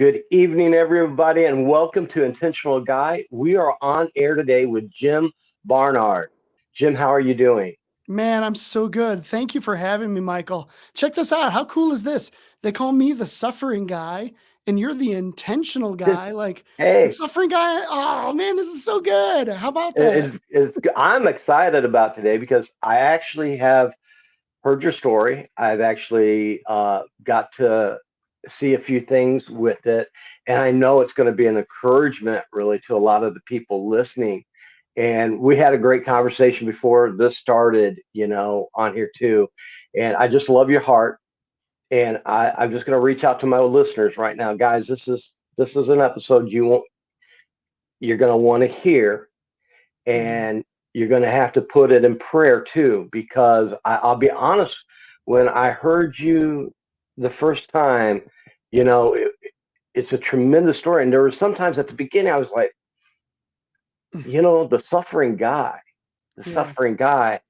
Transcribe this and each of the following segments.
Good evening, everybody, and welcome to Intentional Guy. We are on air today with Jim Barnard. Jim, how are you doing? Man, I'm so good. Thank you for having me, Michael. Check this out. How cool is this? They call me the suffering guy, and you're the intentional guy. Like the Hey, suffering guy. Oh man, this is so good. How about that? I'm excited about today because I actually have heard your story. I've actually got to see a few things with it, and I know it's going to be an encouragement, really, to a lot of the people listening. And we had a great conversation before this started, on here too. And I just love your heart. And I'm just going to reach out to my listeners right now, guys. This is an episode you're going to want to hear, Mhm. and you're going to have to put it in prayer too, because I'll be honest. When I heard you the first time, you know, it, it's a tremendous story, and there was sometimes at the beginning I was like, the suffering guy, the Yeah. suffering guy.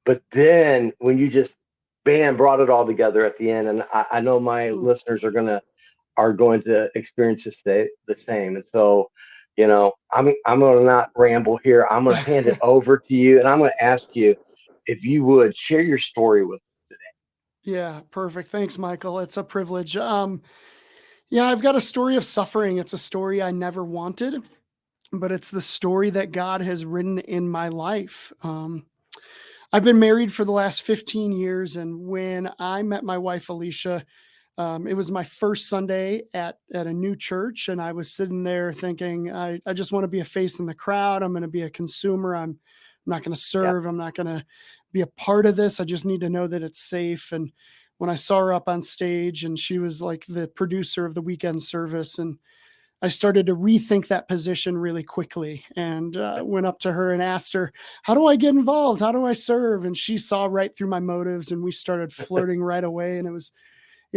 But then when you just bam brought it all together at the end, and I know my Mm. listeners are going to experience the same. And so, I'm going to not ramble here. I'm going to hand it over to you, and I'm going to ask you if you would share your story with. Yeah, perfect. Thanks, Michael. It's a privilege. Yeah, I've got a story of suffering. It's a story I never wanted, but it's the story that God has written in my life. I've been married for the last 15 years, and when I met my wife Alicia, it was my first Sunday at a new church, and I was sitting there thinking, I just want to be a face in the crowd. I'm going to be a consumer. I'm not going to Yeah. serve. I'm not going to be a part of this. I just need to know that it's safe. And when I saw her up on stage, and she was like the producer of the weekend service, and I started to rethink that position really quickly, and went up to her and asked her, "How do I get involved? How do I serve?" And she saw right through my motives, and we started flirting right away. And it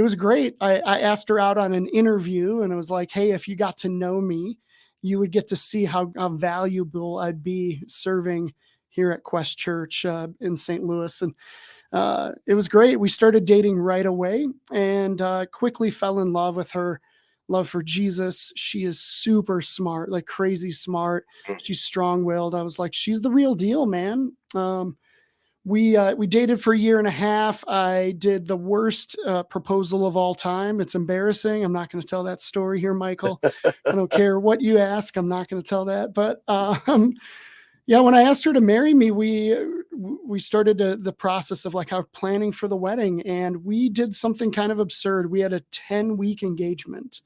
was great. I asked her out on an interview, and it was like, hey, if you got to know me, you would get to see how valuable I'd be serving here at Quest Church in St. Louis. And it was great. We started dating right away, and quickly fell in love with her love for Jesus. She is super smart, like crazy smart. She's strong willed. I was like, she's the real deal, man. We dated for a year and a half. I did the worst proposal of all time. It's embarrassing. I'm not going to tell that story here, Michael. I don't care what you ask. I'm not going to tell that. But yeah, when I asked her to marry me, we started the process of like how planning for the wedding, and we did something kind of absurd. We had a 10-week engagement.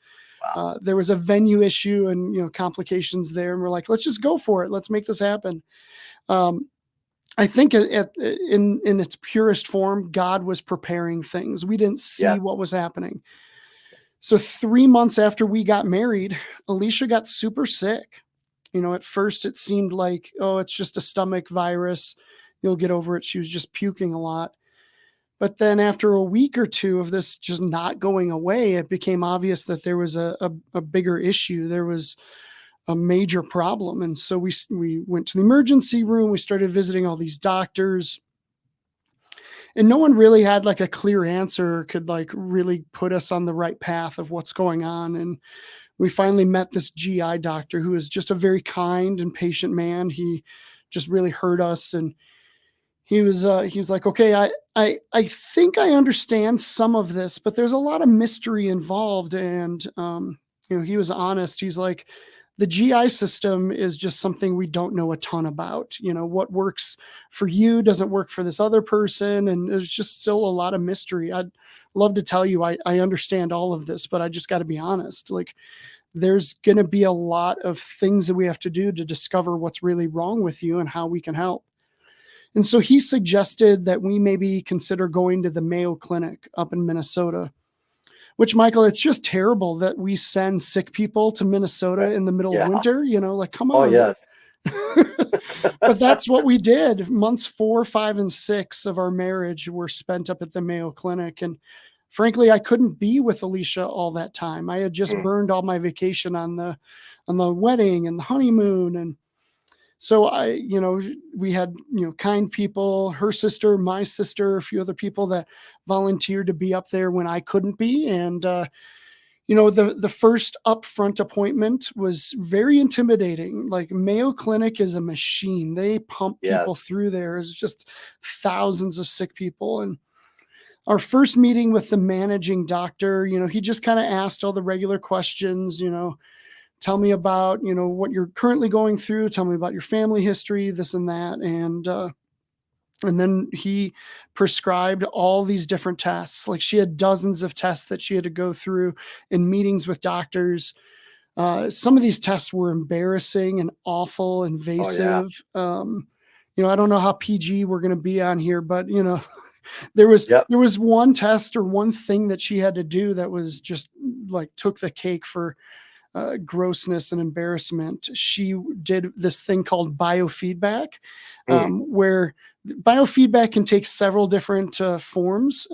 Wow. There was a venue issue and complications there, and we're like, let's just go for it. Let's make this happen. Um, I think in its purest form, God was preparing things. We didn't Yeah. see what was happening. So 3 months after we got married, Alicia got super sick. At first it seemed like, oh, it's just a stomach virus. You'll get over it. She was just puking a lot. But then after a week or two of this just not going away, it became obvious that there was a bigger issue. There was a major problem. And so we went to the emergency room. We started visiting all these doctors, and no one really had like a clear answer, could like really put us on the right path of what's going on. And we finally met this GI doctor who was just a very kind and patient man. He just really heard us, and he was like, okay, I think I understand some of this, but there's a lot of mystery involved. And he was honest. He's like, the GI system is just something we don't know a ton about. What works for you doesn't work for this other person, and there's just still a lot of mystery. I'd love to tell you I understand all of this, but I just got to be honest. Like, there's going to be a lot of things that we have to do to discover what's really wrong with you and how we can help. And so he suggested that we maybe consider going to the Mayo Clinic up in Minnesota, which, Michael, it's just terrible that we send sick people to Minnesota in the middle of Yeah. winter. Like, come Oh, on. yes. But that's what we did. Months 4, 5, and 6 of our marriage were spent up at the Mayo Clinic. And frankly, I couldn't be with Alicia all that time. I had just Mm. burned all my vacation on the wedding and the honeymoon. And so we had, kind people, her sister, my sister, a few other people that volunteered to be up there when I couldn't be. And, The first upfront appointment was very intimidating. Like Mayo Clinic is a machine. They pump Yes. people through there. It's just thousands of sick people. And our first meeting with the managing doctor, he just kind of asked all the regular questions, tell me about, what you're currently going through. Tell me about your family history, this and that. And then he prescribed all these different tests. Like she had dozens of tests that she had to go through in meetings with doctors. Some of these tests were embarrassing and awful, Oh yeah. invasive. I don't know how PG we're going to be on here, but there was Yep. one test or one thing that she had to do that was just like took the cake for grossness and embarrassment. She did this thing called biofeedback, where biofeedback can take several different forms.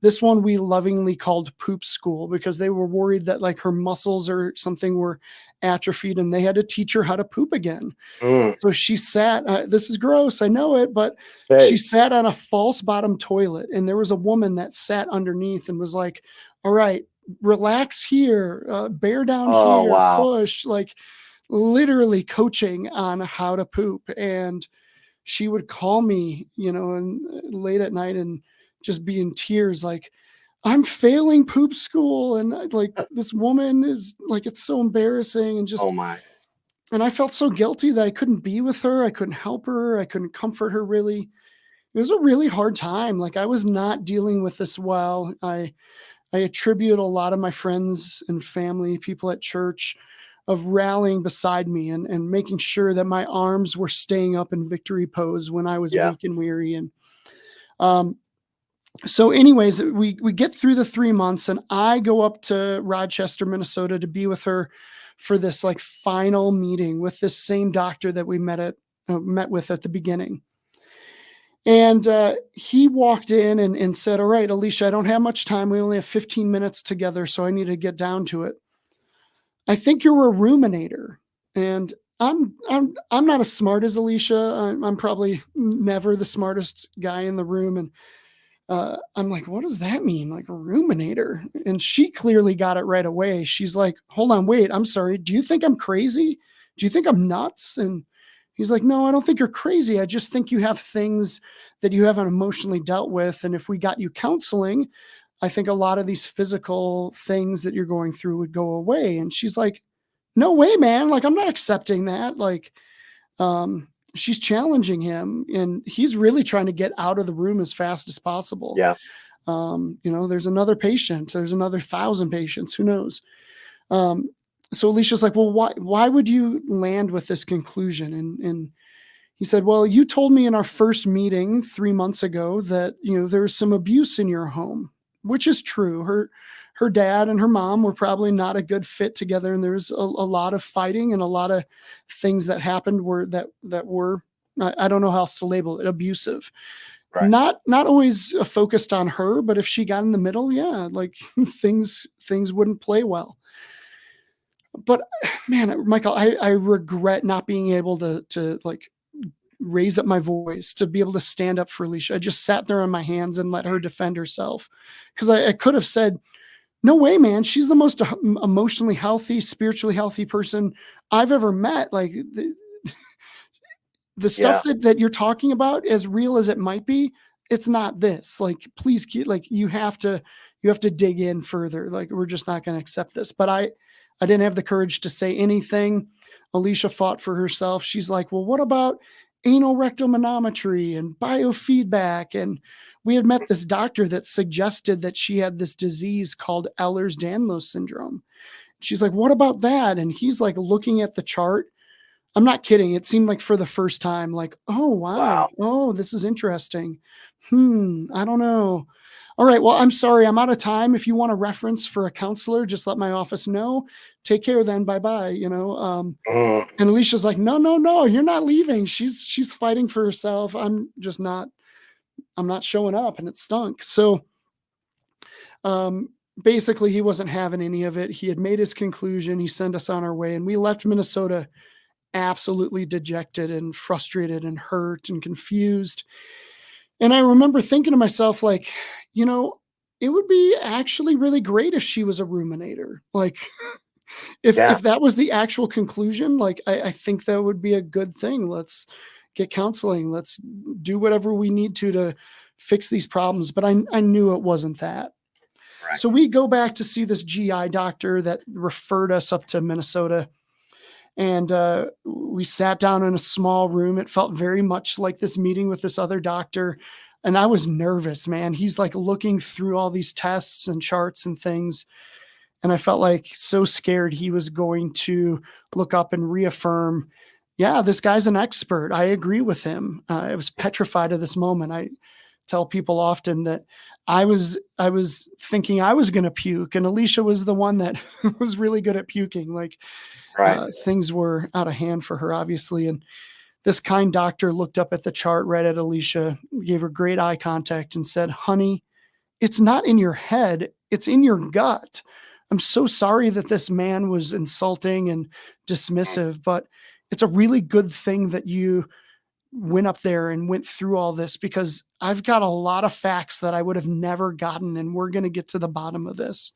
This one we lovingly called poop school because they were worried that like her muscles or something were atrophied and they had to teach her how to poop again. So she sat, this is gross, I know it, but she sat on a false bottom toilet and there was a woman that sat underneath and was like, all right, relax here, bear down Oh here, wow. push, like literally coaching on how to poop. And she would call me, and late at night and just be in tears, like, I'm failing poop school. And like, this woman is like, it's so embarrassing. And Oh my. and I felt so guilty that I couldn't be with her. I couldn't help her. I couldn't comfort her really. It was a really hard time. Like I was not dealing with this well. I attribute a lot of my friends and family, people at church, of rallying beside me and making sure that my arms were staying up in victory pose when I was weak and weary. And so anyways, we get through the 3 months and I go up to Rochester, Minnesota to be with her for this like final meeting with this same doctor that we met with at the beginning. And he walked in and said, all right, Alicia, I don't have much time. We only have 15 minutes together, so I need to get down to it. I think you're a ruminator. And I'm not as smart as Alicia. I'm probably never the smartest guy in the room. And I'm like, what does that mean? Like a ruminator? And she clearly got it right away. She's like, hold on, wait, I'm sorry. Do you think I'm crazy? Do you think I'm nuts? And he's like, no, I don't think you're crazy. I just think you have things that you haven't emotionally dealt with. And if we got you counseling, I think a lot of these physical things that you're going through would go away. And she's like, no way, man. Like, I'm not accepting that. Like, she's challenging him and he's really trying to get out of the room as fast as possible. Yeah. There's another patient, there's another 1,000 patients, who knows? So Alicia's like, well, why would you land with this conclusion? And he said, well, you told me in our first meeting 3 months ago that, there was some abuse in your home, which is true. Her dad and her mom were probably not a good fit together. And there was a lot of fighting and a lot of things that happened that were, I don't know how else to label it, abusive. Right. Not always focused on her, but if she got in the middle, yeah, like things wouldn't play well. But man, Michael, I regret not being able to like raise up my voice, to be able to stand up for Alicia. I just sat there on my hands and let her defend herself. Because I could have said, no way, man, she's the most emotionally healthy, spiritually healthy person I've ever met. Like the stuff that you're talking about, as real as it might be, it's not this. Like, please you have to dig in further. Like, we're just not going to accept this. But I didn't have the courage to say anything. Alicia fought for herself. She's like, well, what about anal rectal manometry and biofeedback? And we had met this doctor that suggested that she had this disease called Ehlers-Danlos syndrome. She's like, what about that? And he's like looking at the chart. I'm not kidding. It seemed like for the first time, like, oh, wow. Oh, this is interesting. I don't know. All right. Well, I'm sorry. I'm out of time. If you want a reference for a counselor, just let my office know. Take care then. Bye-bye. And Alicia's like, no, you're not leaving. She's fighting for herself. I'm not showing up, and it stunk. So, basically he wasn't having any of it. He had made his conclusion. He sent us on our way, and we left Minnesota absolutely dejected and frustrated and hurt and confused. And I remember thinking to myself, like, it would be actually really great if she was a ruminator. Like, Yeah. if that was the actual conclusion, like I think that would be a good thing. Let's get counseling. Let's do whatever we need to fix these problems. But I knew it wasn't that. Right. So we go back to see this GI doctor that referred us up to Minnesota. And we sat down in a small room. It felt very much like this meeting with this other doctor. And I was nervous, man. He's like looking through all these tests and charts and things. And I felt like so scared he was going to look up and reaffirm, yeah, this guy's an expert. I agree with him. I was petrified of this moment. I tell people often that I was thinking I was going to puke, and Alicia was the one that was really good at puking. Like Right. things were out of hand for her, obviously. And this kind doctor looked up at the chart, right at Alicia, gave her great eye contact, and said, "Honey, it's not in your head, it's in your gut. I'm so sorry that this man was insulting and dismissive, but it's a really good thing that you went up there and went through all this, because I've got a lot of facts that I would have never gotten, and we're going to get to the bottom of this."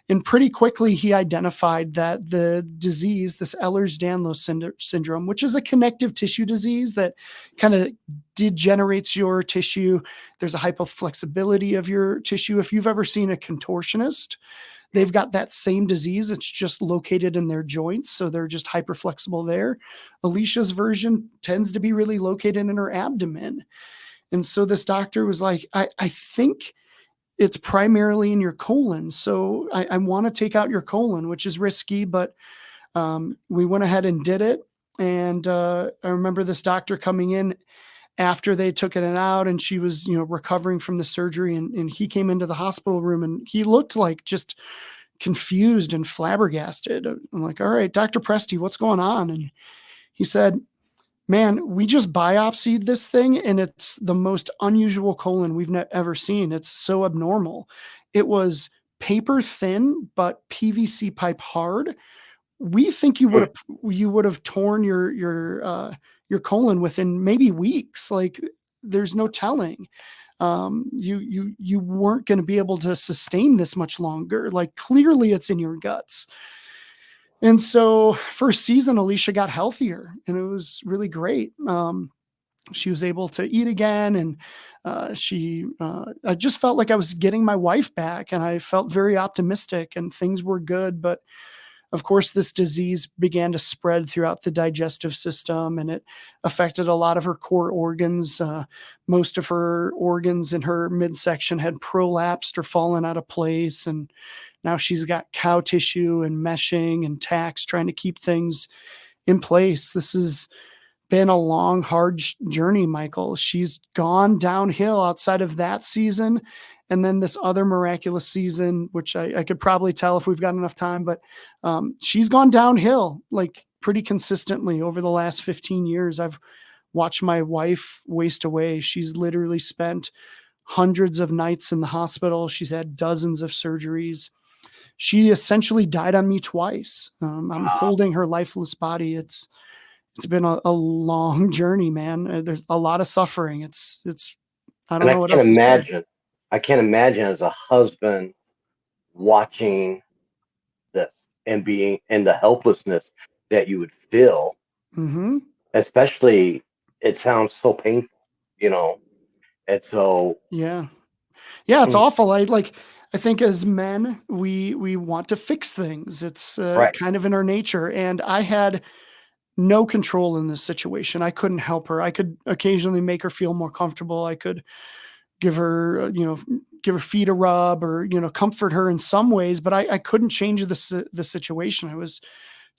And pretty quickly, he identified that the disease, this Ehlers-Danlos syndrome, which is a connective tissue disease that kind of degenerates your tissue. There's a hypoflexibility of your tissue. If you've ever seen a contortionist, they've got that same disease. It's just located in their joints. So they're just hyperflexible there. Alicia's version tends to be really located in her abdomen. And so this doctor was like, I think it's primarily in your colon. So I want to take out your colon, which is risky, but we went ahead and did it. And I remember this doctor coming in after they took it out, and she was, recovering from the surgery, and he came into the hospital room, and he looked like just confused and flabbergasted. I'm like, "All right, Dr. Presti, what's going on?" And he said, "Man, we just biopsied this thing, and it's the most unusual colon we've ever seen. It's so abnormal. It was paper thin, but PVC pipe hard. We think you would have torn your colon within maybe weeks. Like, there's no telling. You weren't going to be able to sustain this much longer. Like, clearly it's in your guts." And so first season, Alicia got healthier, and it was really great. She was able to eat again, and I just felt like I was getting my wife back, and I felt very optimistic, and things were good. But of course, this disease began to spread throughout the digestive system, and it affected a lot of her core organs. Most of her organs in her midsection had prolapsed or fallen out of place, and now she's got cow tissue and meshing and tacks trying to keep things in place. This has been a long, hard journey, Michael. She's gone downhill outside of that season. And then this other miraculous season, which I could probably tell if we've got enough time, but she's gone downhill like pretty consistently over the last 15 years. I've watched my wife waste away. She's literally spent hundreds of nights in the hospital. She's had dozens of surgeries. She essentially died on me twice. I'm holding her lifeless body. It's been a long journey, man. There's a lot of suffering. I don't know what else to say. I can't imagine as a husband watching this and being in the helplessness that you would feel. Mm-hmm. Especially, it sounds so painful, and so yeah, it's awful. I think as men, we want to fix things. It's right. kind of in our nature. And I had no control in this situation. I couldn't help her. I could occasionally make her feel more comfortable. I could give her, give her feet a rub, or, comfort her in some ways, but I couldn't change the situation. I was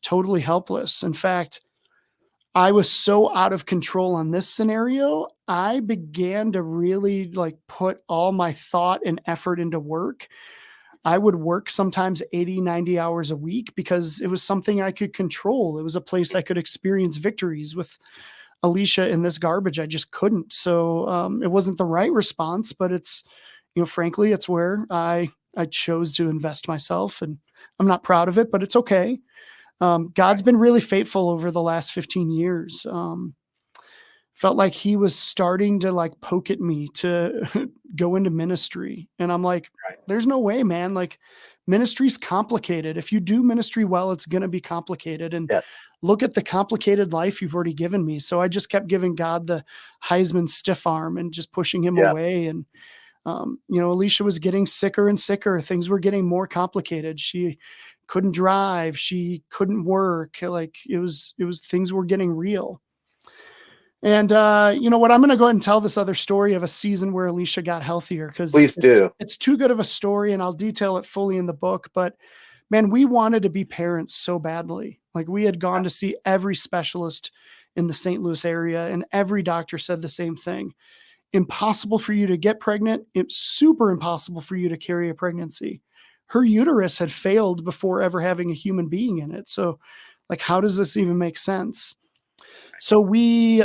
totally helpless. In fact, I was so out of control on this scenario, I began to really put all my thought and effort into work. I would work sometimes 80, 90 hours a week because it was something I could control. It was a place I could experience victories. With Alicia in this garbage, I just couldn't. So it wasn't the right response, but it's, frankly, it's where I chose to invest myself, and I'm not proud of it, but it's okay. God's been really faithful over the last 15 years. felt like he was starting to like poke at me to go into ministry. And I'm like, Right. there's no way, man. Like, ministry's complicated. If you do ministry well, it's going to be complicated. And Yes. look at the complicated life you've already given me. So I just kept giving God the Heisman stiff arm and just pushing him Yeah. away. And, Alicia was getting sicker and sicker. Things were getting more complicated. She couldn't drive. She couldn't work. Like things were getting real. And you know what? I'm going to go ahead and tell this other story of a season where Alicia got healthier, because Please do. it's too good of a story, and I'll detail it fully in the book. But man, we wanted to be parents so badly. Like, we had gone to see every specialist in the St. Louis area, and every doctor said the same thing. Impossible for you to get pregnant. It's super impossible for you to carry a pregnancy. Her uterus had failed before ever having a human being in it. So, like, how does this even make sense? So we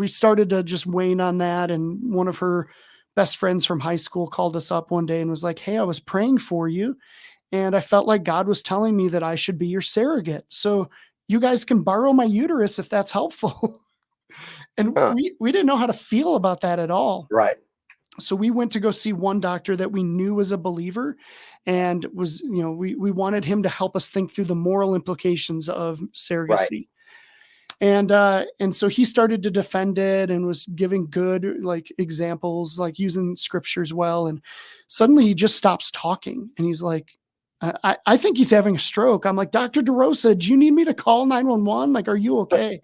started to just wane on that. And one of her best friends from high school called us up one day and was like, "Hey, I was praying for you, and I felt like God was telling me that I should be your surrogate. So you guys can borrow my uterus if that's helpful." And Huh. we didn't know how to feel about that at all. Right. So we went to go see one doctor that we knew was a believer, and was, we wanted him to help us think through the moral implications of Right. surrogacy. And so he started to defend it and was giving good like examples, like using scriptures well. And suddenly he just stops talking, and he's like, I think he's having a stroke. I'm like, "Dr. DeRosa, do you need me to call 911? Like, are you okay?"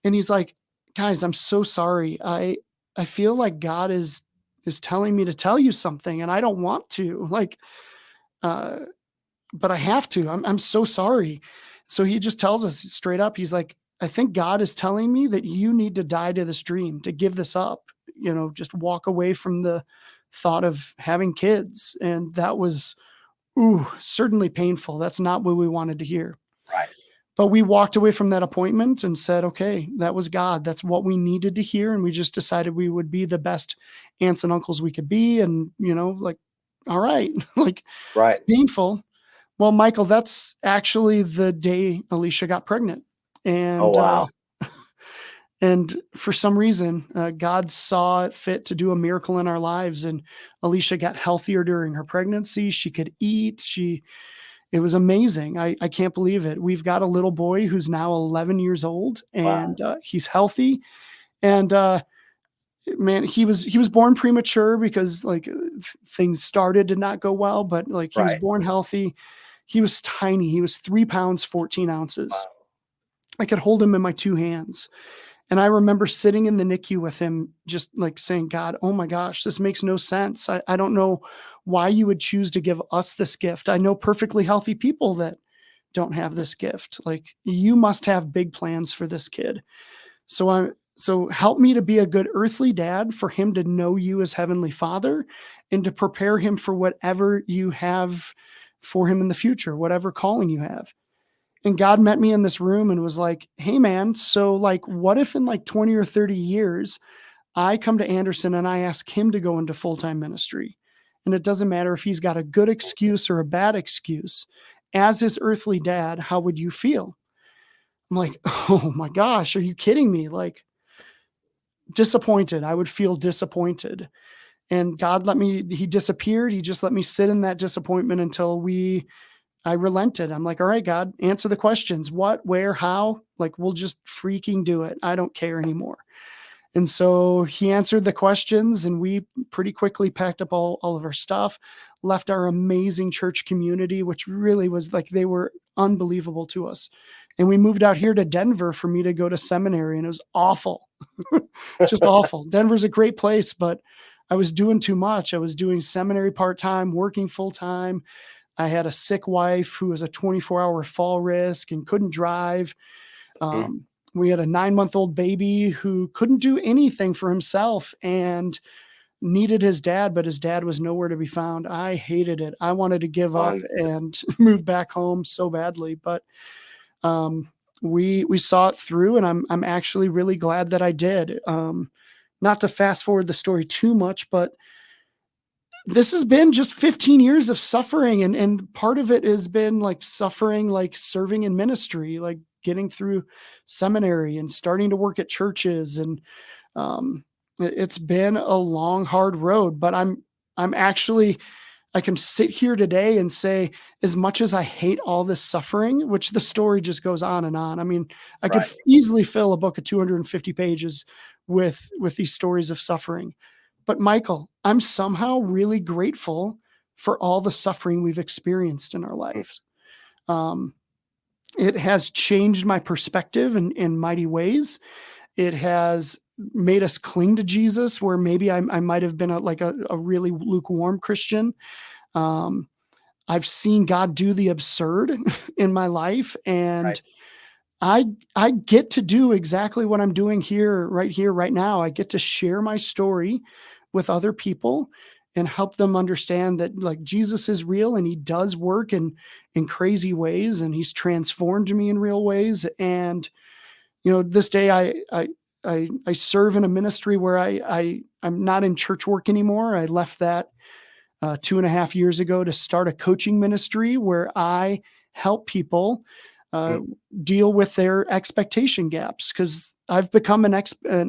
And he's like, "Guys, I'm so sorry. I feel like God is telling me to tell you something, and I don't want to, like, but I have to. I'm so sorry." So he just tells us straight up. He's like, "I think God is telling me that you need to die to this dream, to give this up, just walk away from the thought of having kids." And that was, certainly painful. That's not what we wanted to hear. Right. But we walked away from that appointment and said, okay, that was God. That's what we needed to hear. And we just decided we would be the best aunts and uncles we could be. And, like, all right, like, Right. painful. Well, Michael, that's actually the day Alicia got pregnant. Oh, And, wow. and for some reason, God saw it fit to do a miracle in our lives. And Alicia got healthier during her pregnancy. She could eat. It was amazing. I can't believe it. We've got a little boy who's now 11 years old, Wow. and he's healthy. And man, he was born premature because like things started to not go well, but like he was Right. born healthy. He was tiny. He was 3 pounds, 14 ounces. Wow. I could hold him in my 2 hands. And I remember sitting in the NICU with him, just like saying, "God, oh my gosh, this makes no sense. I don't know why you would choose to give us this gift. I know perfectly healthy people that don't have this gift. Like, you must have big plans for this kid. So help me to be a good earthly dad for him to know you as Heavenly Father, and to prepare him for whatever you have for him in the future, whatever calling you have." And God met me in this room and was like, "Hey man, so like, what if in like 20 or 30 years, I come to Anderson and I ask him to go into full-time ministry? And it doesn't matter if he's got a good excuse or a bad excuse. As his earthly dad, how would you feel?" I'm like, "Oh my gosh, are you kidding me?" Like, disappointed. I would feel disappointed. And God he disappeared. He just let me sit in that disappointment until I relented. I'm like, "All right, God, answer the questions. What, where, how? Like, we'll just freaking do it. I don't care anymore." And so he answered the questions, and we pretty quickly packed up all of our stuff, left our amazing church community, which really was like, they were unbelievable to us. And we moved out here to Denver for me to go to seminary, and it was awful. Just awful. Denver's a great place, but I was doing too much. I was doing seminary part-time, working full-time. I had a sick wife who was a 24-hour fall risk and couldn't drive. We had a 9-month-old baby who couldn't do anything for himself and needed his dad, but his dad was nowhere to be found. I hated it. I wanted to give up and move back home so badly, but we saw it through, and I'm actually really glad that I did. Not to fast forward the story too much, but this has been just 15 years of suffering. And part of it has been like suffering, like serving in ministry, like getting through seminary and starting to work at churches. And it's been a long, hard road, but I'm actually, I can sit here today and say, as much as I hate all this suffering, which the story just goes on and on. I mean, I could Right. easily fill a book of 250 pages with these stories of suffering. But Michael, I'm somehow really grateful for all the suffering we've experienced in our Mm. lives. It has changed my perspective in mighty ways. It has made us cling to Jesus, where maybe I might have been a really lukewarm Christian. I've seen God do the absurd in my life, and Right. I get to do exactly what I'm doing here, right now. I get to share my story with other people and help them understand that like Jesus is real and he does work in crazy ways, and he's transformed me in real ways. And this day I serve in a ministry where I'm not in church work anymore. I left that 2.5 years ago to start a coaching ministry where I help people uh, Mm. deal with their expectation gaps, because I've become an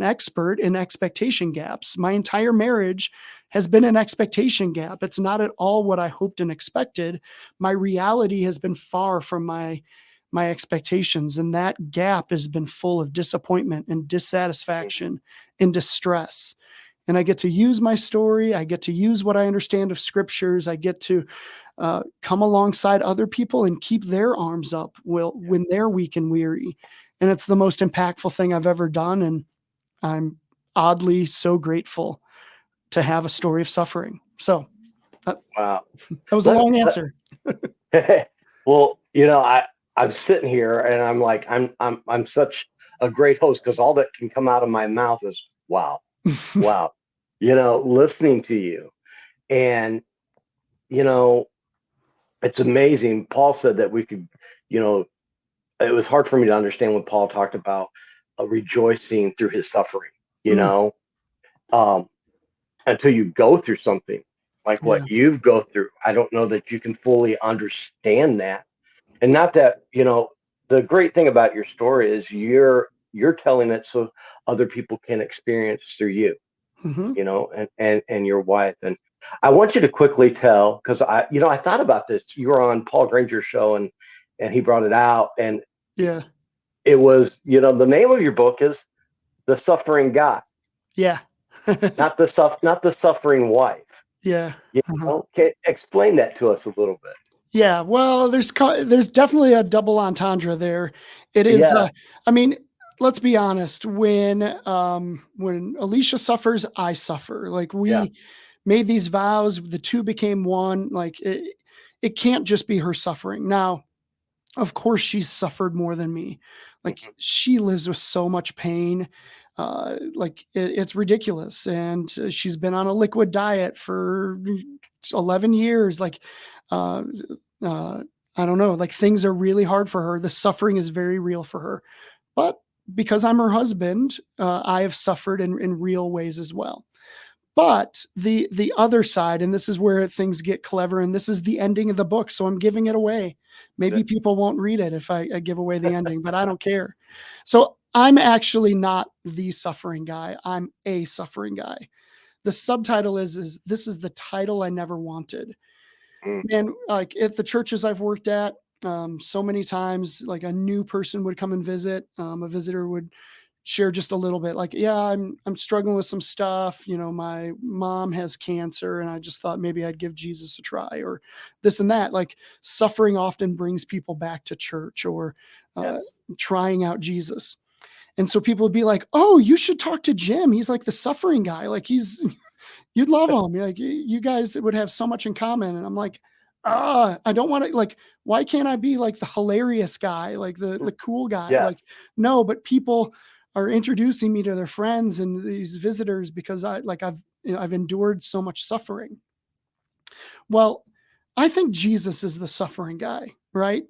expert in expectation gaps. My entire marriage has been an expectation gap. It's not at all what I hoped and expected. My reality has been far from my expectations, and that gap has been full of disappointment and dissatisfaction and distress. And I get to use my story. I get to use what I understand of scriptures. I get to come alongside other people and keep their arms up when they're weak and weary. And it's the most impactful thing I've ever done. And I'm oddly so grateful to have a story of suffering. So Wow. that was a Let, long answer. well, I'm sitting here and I'm like, I'm such a great host because all that can come out of my mouth is wow, wow. Listening to you, and you know, it's amazing. Paul said that we could, you know, it was hard for me to understand when Paul talked about rejoicing through his suffering. You Mm, know, um, until you go through something like yeah. what you've go through, I don't know that you can fully understand that. And not that, the great thing about your story is you're telling it so other people can experience through you, Hmm. and your wife. And I want you to quickly tell, because I thought about this. You were on Paul Granger's show, and he brought it out, and Yeah. it was, the name of your book is The Suffering Guy, Yeah. not the suffering wife. Yeah. Uh-huh. Okay, explain that to us a little bit. Yeah, well, there's definitely a double entendre there. It is, Yeah, I mean, let's be honest. When Alicia suffers, I suffer. Like yeah, we made these vows, the two became one. Like it can't just be her suffering. Now, of course, she's suffered more than me. Like mhm, she lives with so much pain. Like it's ridiculous, and she's been on a liquid diet for 11 years. Like, uh, uh, I don't know, like things are really hard for her. The suffering is very real for her. But because I'm her husband, I have suffered in real ways as well. But the other side, and this is where things get clever, and this is the ending of the book, so I'm giving it away. Maybe good. people won't read it if I give away the ending, but I don't care. So I'm actually not the suffering guy. I'm a suffering guy. The subtitle is this is the title I never wanted. Mm, Man, like at the churches I've worked at, so many times, like a new person would come and visit. A visitor would share just a little bit, like, yeah, I'm struggling with some stuff. My mom has cancer, and I just thought maybe I'd give Jesus a try, or this and that. Like suffering often brings people back to church or yes, uh, trying out Jesus. And so people would be like, "Oh, you should talk to Jim. He's like the suffering guy. Like you'd love him. Like you guys would have so much in common." And I'm like, I don't want to, like, why can't I be like the hilarious guy, like the cool guy? yes, Like, no, but people are introducing me to their friends and these visitors because I've endured so much suffering. Well, I think Jesus is the suffering guy, right?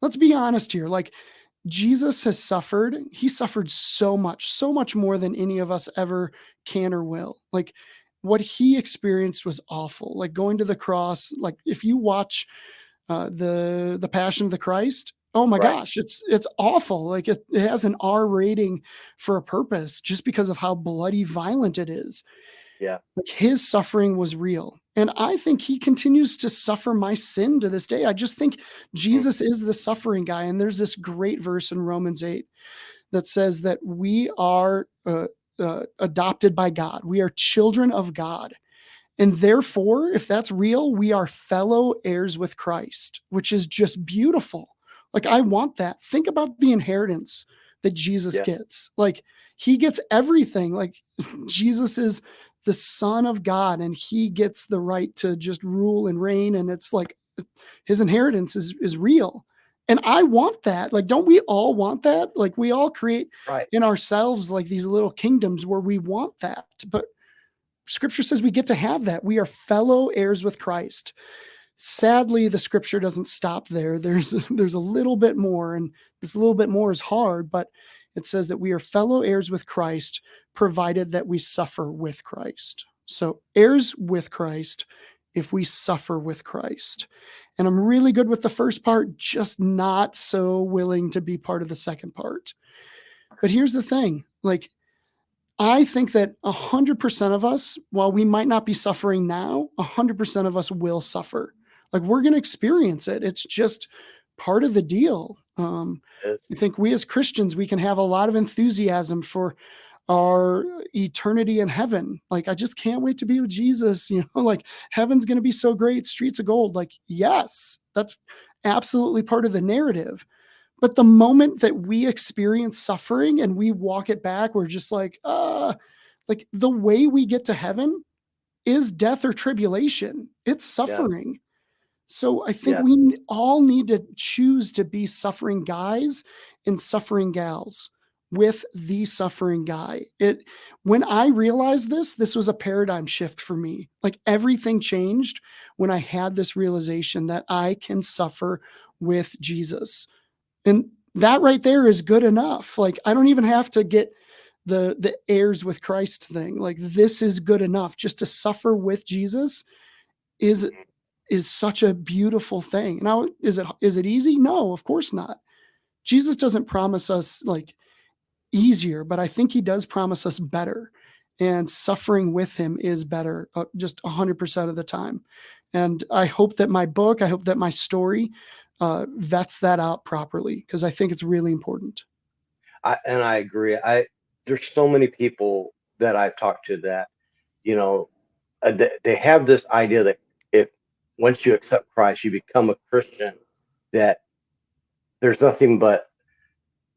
Let's be honest here. Like Jesus has suffered. He suffered so much more than any of us ever can or will. Like what he experienced was awful. Like going to the cross. Like if you watch the Passion of the Christ, oh my Right. gosh, it's awful. Like it has an R rating for a purpose just because of how bloody violent it is. Yeah. Like his suffering was real. And I think he continues to suffer my sin to this day. I just think Mm. Jesus is the suffering guy. And there's this great verse in Romans 8 that says that we are adopted by God. We are children of God. And therefore, if that's real, we are fellow heirs with Christ, which is just beautiful. Like, I want that. Think about the inheritance that Jesus Yes. gets. Like, he gets everything. Like, Jesus is the Son of God, and he gets the right to just rule and reign. And it's like his inheritance is real. And I want that. Like, don't we all want that? Like, we all create Right. in ourselves like these little kingdoms where we want that. But scripture says we get to have that. We are fellow heirs with Christ. Sadly, the scripture doesn't stop there. There's a little bit more, and this little bit more is hard, but it says that we are fellow heirs with Christ, provided that we suffer with Christ. So heirs with Christ if we suffer with Christ. And I'm really good with the first part, just not so willing to be part of the second part. But here's the thing, like, I think that 100% of us, while we might not be suffering now, 100% of us will suffer. Like, we're going to experience it. It's just part of the deal. Yes. I think we as Christians, we can have a lot of enthusiasm for our eternity in heaven. Like, I just can't wait to be with Jesus. Like, heaven's going to be so great, streets of gold. Like, yes, that's absolutely part of the narrative. But the moment that we experience suffering and we walk it back, we're just like the way we get to heaven is death or tribulation. It's Yeah. suffering. So I think Yeah. we all need to choose to be suffering guys and suffering gals with the suffering guy. When I realized this was a paradigm shift for me. Like, everything changed when I had this realization that I can suffer with Jesus. And that right there is good enough. Like, I don't even have to get the heirs with Christ thing. Like, this is good enough. Just to suffer with Jesus is is such a beautiful thing. Now, is it easy? No, of course not. Jesus doesn't promise us like easier, but I think he does promise us better. And suffering with him is better, just 100% of the time. And I hope that my book, I hope that my story vets that out properly, because I think it's really important. And I agree. There's so many people that I've talked to that, you know, they have this idea that if once you accept Christ, you become a Christian, that there's nothing but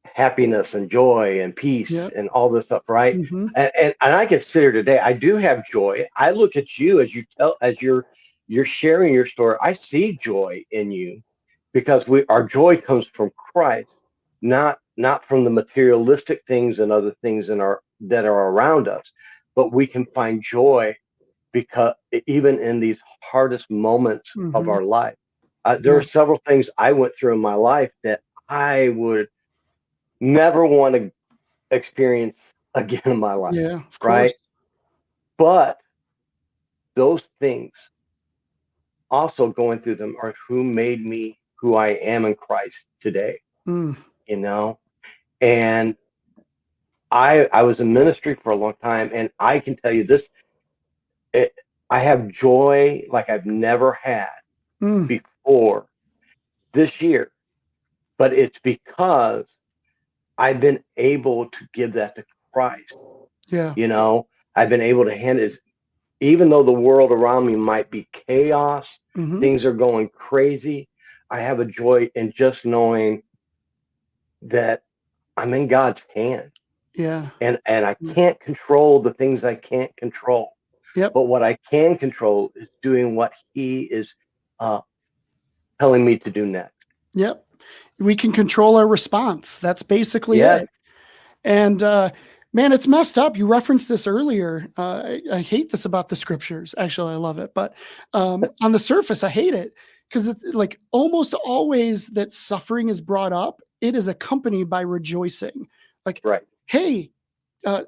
happiness and joy and peace Yep. and all this stuff, right? Mm-hmm. And I consider today, I do have joy. I look at you as you're sharing your story. I see joy in you because our joy comes from Christ, not from the materialistic things and other things that are around us, but we can find joy because even in these hardest moments of Mm-hmm. our life, there are Yeah. several things I went through in my life that I would never want to experience again in my life, Yeah, of course. right? But those things, also going through them, are who made me who I am in Christ today, Mm, you know? And I was in ministry for a long time, and I can tell you this, it, I have joy like I've never had mm, before this year, but it's because I've been able to give that to Christ, yeah. you know? I've been able to hand it, even though the world around me might be chaos, Mm-hmm. things are going crazy, I have a joy in just knowing that I'm in God's hand. Yeah. And I Yeah. can't control the things I can't control. Yep. But what I can control is doing what He is uh, telling me to do next. Yep. We can control our response. That's basically Yes, it. And man, it's messed up. You referenced this earlier. I hate this about the scriptures. Actually, I love it. But on the surface, I hate it because it's like almost always that suffering is brought up, it is accompanied by rejoicing. Like, right. hey,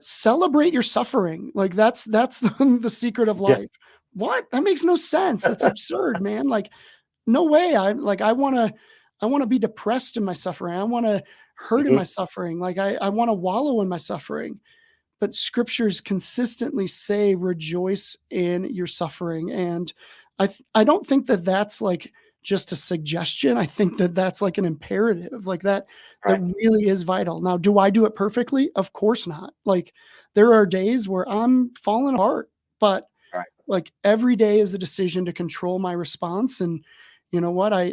celebrate your suffering. Like, that's the secret of Yeah, life. What? That makes no sense. That's absurd, man. Like, no way. I want to I want to be depressed in my suffering. I want to hurt in Hmm. my suffering. Like I want to wallow in my suffering. But scriptures consistently say rejoice in your suffering. And I don't think that that's like just a suggestion. I think that that's like an imperative, like that Right. really is vital. Now, do I do it perfectly? Of course not. Like there are days where I'm falling apart, but Right. like every day is a decision to control my response. And you know what? I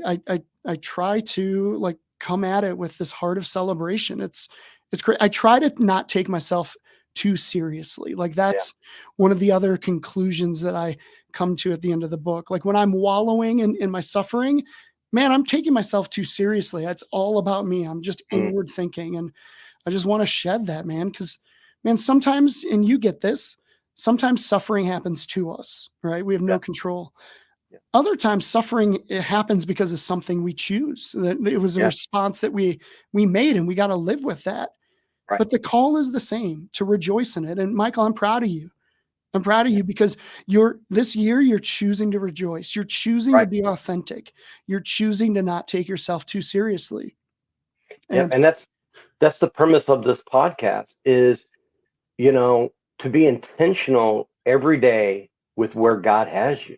try to like come at it with this heart of celebration. It's great. I try to not take myself too seriously. Like Yeah. that's one of the other conclusions that I come to at the end of the book. Like when I'm wallowing in my suffering, man, I'm taking myself too seriously. It's all about me. I'm just Mm. inward thinking. And I just want to shed that, man. Cause man, sometimes, and you get this, sometimes suffering happens to us, right? We have Yeah. no control. Yeah. Other times suffering it happens because of something we choose. That it was a Yeah. response that we made and we got to live with that. Right. But the call is the same to rejoice in it. And Michael, I'm proud of you. I'm proud of Yeah. you because this year you're choosing to rejoice. You're choosing to Right. be authentic. You're choosing to not take yourself too seriously. Yeah. And And that's the premise of this podcast is, you know, to be intentional every day with where God has you.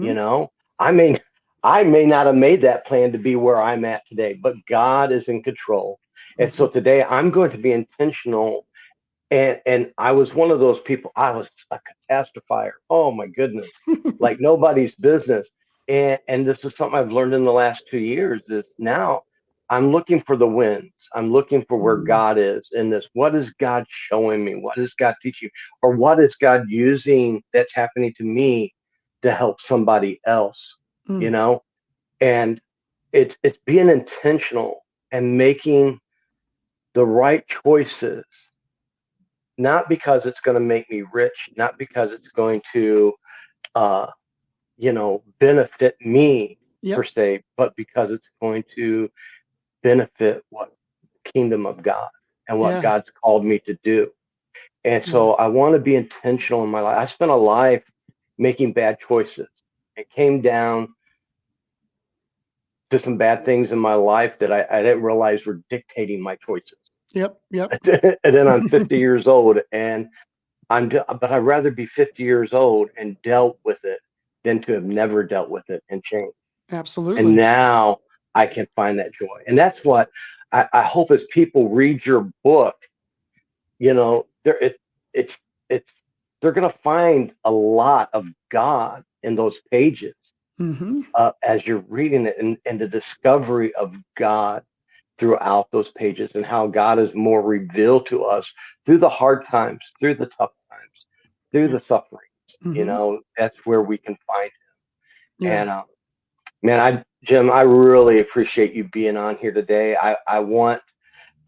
You mhm, know, I mean, I may not have made that plan to be where I'm at today, but God is in control. And so mhm, today I'm going to be intentional. And I was one of those people. I was a catastrophizer. Oh my goodness, like nobody's business. And this is something I've learned in the last 2 years. Is now I'm looking for the wins. I'm looking for where mhm, God is in this. What is God showing me? What is God teaching? Or what is God using that's happening to me to help somebody else? You mm, know, and it's being intentional and making the right choices, not because it's going to make me rich, not because it's going to, uh, benefit me per yep, se, but because it's going to benefit what the kingdom of God and what yeah, God's called me to do. And yeah, so I want to be intentional in my life. I spent a life making bad choices. It came down to some bad things in my life that I didn't realize were dictating my choices. yep, yep, And then I'm 50 years old and but I'd rather be 50 years old and dealt with it than to have never dealt with it and changed. And absolutely, now I can find that joy. And that's what I hope as people read your book, it's, it's, they're going to find a lot of God in those pages hmm as you're reading it and the discovery of God throughout those pages and how God is more revealed to us through the hard times, through the tough times, through yeah, the suffering. hmm That's where we can find him. yeah, And man, Jim, I really appreciate you being on here today. I want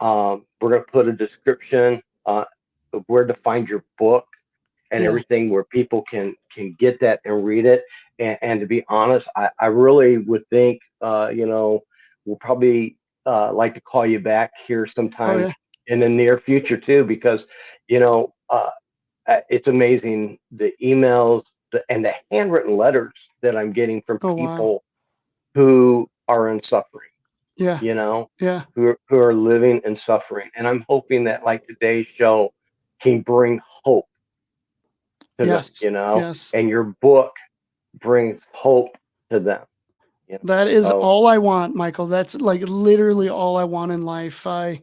we're gonna put a description of where to find your book and yeah, everything where people can get that and read it. And to be honest, I really would think we'll probably like to call you back here oh sometime yeah, in the near future too, because it's amazing the emails and the handwritten letters that I'm getting from oh wow, people who are in suffering, yeah, you know, yeah, who are living in suffering. And I'm hoping that like today's show can bring hope to them, yes, yes. and your book brings hope to them. That is So all I want, Michael. That's like literally all I want in life. I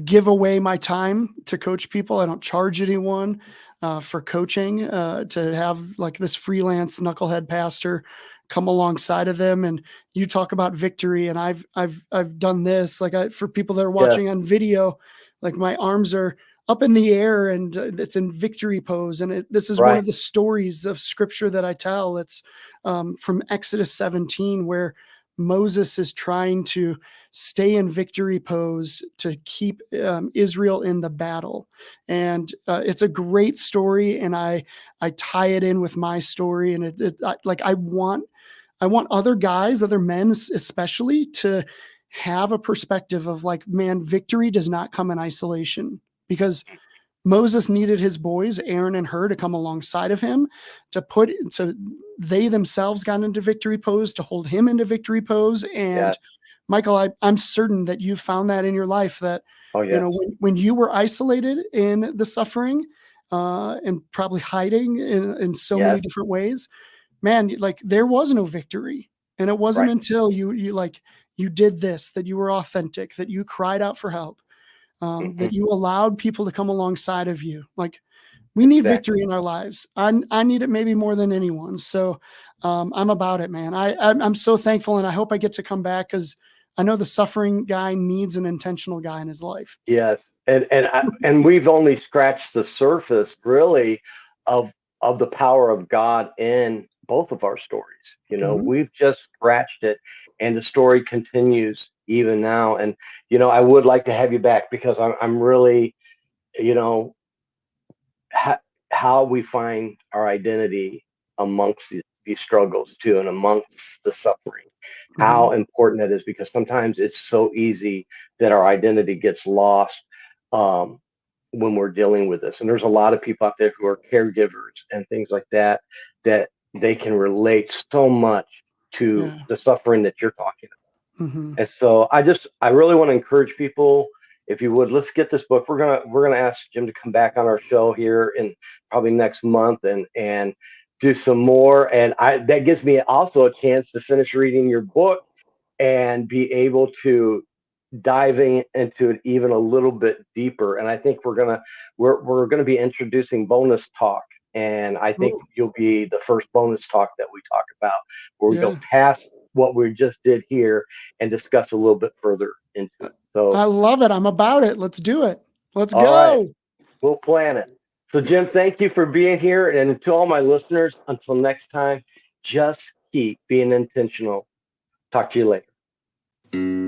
give away my time to coach people. I don't charge anyone for coaching to have like this freelance knucklehead pastor come alongside of them. And you talk about victory, and I've done this. Like for people that are yes, watching on video, like my arms are up in the air and it's in victory pose. And this is one right, of the stories of scripture that I tell. It's from Exodus 17, where Moses is trying to stay in victory pose to keep Israel in the battle. And it's a great story, and I tie it in with my story, and I want other guys, other men especially, to have a perspective of like, man, victory does not come in isolation, because Moses needed his boys, Aaron and Hur, to come alongside of him so they themselves got into victory pose to hold him into victory pose. yes, And Michael, I'm certain that you found that in your life, that, Oh, you yes. know, when you were isolated in the suffering, and probably hiding in so many Yes. different ways, man, like there was no victory. And it wasn't Right. until you did this, that you were authentic, that you cried out for help, Mhm. that you allowed people to come alongside of you. Like, we need Exactly. victory in our lives. I need it maybe more than anyone. So I'm about it, man. I'm so thankful, and I hope I get to come back, because I know the suffering guy needs an intentional guy in his life. Yes, and we've only scratched the surface, really, of the power of God in both of our stories. Mhm. We've just scratched it, and the story continues even now. And I would like to have you back, because I'm really, you know, ha- how we find our identity amongst these struggles too, and amongst the suffering. Mhm. How important that is, because sometimes it's so easy that our identity gets lost, um, when we're dealing with this. And there's a lot of people out there who are caregivers and things like that, that they can relate so much to Yeah. the suffering that you're talking Mhm. about. And so I really want to encourage people, if you would, let's get this book. We're gonna ask Jim to come back on our show here in probably next month, and do some more. And that gives me also a chance to finish reading your book and be able to diving into it even a little bit deeper. And I think we're gonna be introducing bonus talk, and I think Cool. you'll be the first bonus talk that we talk about, where we go Yeah. past what we just did here and discuss a little bit further into it. So, I love it. I'm about it. Let's do it. Let's all right, go. we'll plan it. So, Jim, thank you for being here, and to all my listeners, until next time, just keep being intentional. Talk to you later.